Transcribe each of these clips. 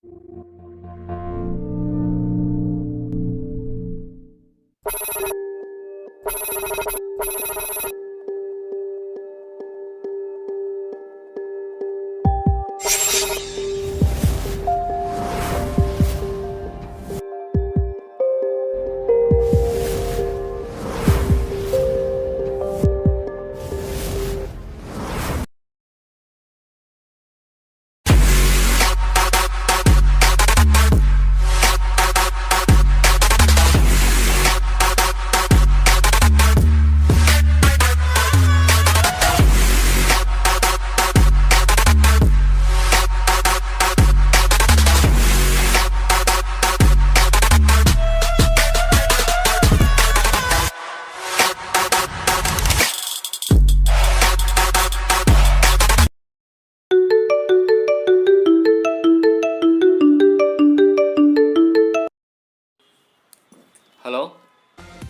Hello,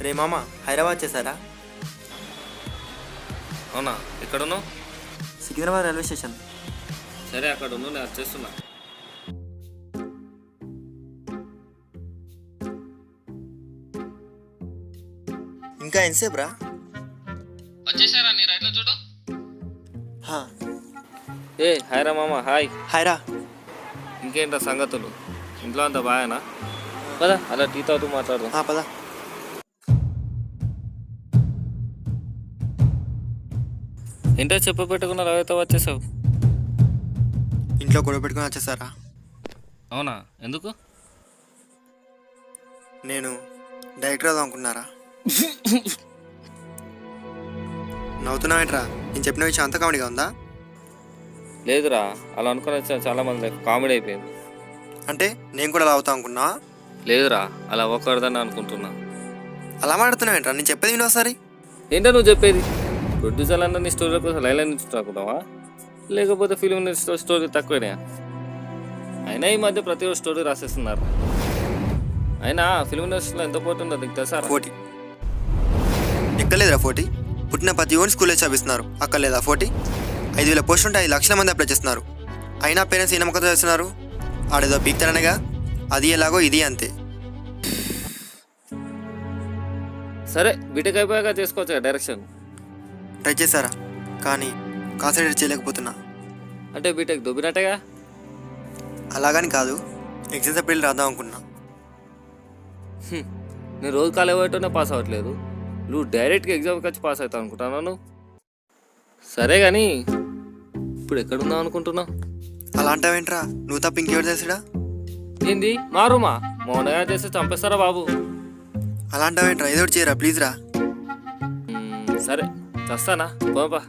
రే మామ, హైదరాబాద్ చేశారా? అవునా? ఎక్కడున్నావు? Secunderabad railway station. సరే, అక్కడ ఉన్నావు, నేను వచ్చేస్తున్నా. ఇంకా ఎంతసేపు రా? వచ్చేసారా? నీ రైట్లో చూడు. హా. ఏ హాయ్ రా మామ. హాయ్. హాయ్ రా. ఇంకేంటా సంగతులు? ఇంట్లో అంతా బాగానా? పదా అలా టీ తాగుతూ మాట్లాడదాం. పదా. ఏంటో చెప్పు పెట్టుకున్న రవితో వచ్చేసావు. ఇంట్లో గొడవ పెట్టుకుని వచ్చేసారా? అవునా? ఎందుకు? నేను డైరెక్టర్ అవుదాం అనుకున్నారా? నవ్వుతున్నావేంట్రా? నేను చెప్పిన విషయం అంత కామెడీగా ఉందా? లేదురా, అలా అనుకుని వచ్చా చాలా మంది కామెడీ అయిపోయింది. అంటే నేను కూడా అలా అవుతాం అనుకున్నా? లేదురా, అలా ఒక్కడదని అనుకుంటున్నా. అలా మాడుతున్నావేంట్రా? నేను చెప్పేది విను ఒకసారి. ఏంటో నువ్వు చెప్పేది? ప్రొడ్యూసర్ అన్న నీ స్టోరీ కోసం లైన్ నుంచి రాకున్నావా, లేకపోతే ఫిలిం స్టోరీ తక్కువనే? అయినా ఈ మధ్య ప్రతి ఒక్క స్టోరీ రాసేస్తున్నారు. అయినా ఫిలిం ఇండస్ట్రీలో ఎంత పోటీ ఉందో నీకు తెలుసా? 40 ఎక్కలేదురా. 40 పుట్టిన ప్రతి ఓన్ స్కూల్లో చదివిస్తున్నారు. అక్కర్లేదా 40? 5,000 పోస్టులు ఉంటే 5 లక్షల మంది అప్లై చేస్తున్నారు. అయినా పేరెంట్స్ ఈ నమ్మకంతో చేస్తున్నారు. ఆడేదో పీక్తారనేగా, అది ఎలాగో ఇది అంతే. సరే, బీటెక్ అయిపోయాక చేసుకోవచ్చు డైరెక్షన్. ట్రై చేశారా, కానీ కాన్సన్ట్రేట్ చేయలేకపోతున్నా. అంటే బీటెక్ దొబ్బినట్టేగా? అలాగని కాదు, ఎగ్జామ్స్ అప్పుడు వెళ్ళి రాద్దాం అనుకున్నా. నేను రోజు కాలేజ్ పోయేటోనే పాస్ అవ్వట్లేదు, నువ్వు డైరెక్ట్గా ఎగ్జామ్కి వచ్చి పాస్ అవుతావు అనుకుంటున్నాను. సరే కానీ ఇప్పుడు ఎక్కడున్నావు అనుకుంటున్నావు? అలా అంటావేంట్రా? నువ్వు తప్ప ఇంకెవరు తెలుసుడా? ఏంది మా రూమా? మౌనగా చేస్తే చంపేస్తారా బాబు? అలా అంటావేంట్రా? ఏదో ఒకటి చేయరా ప్లీజ్ రా. సరే, చేస్తానా? పోపా.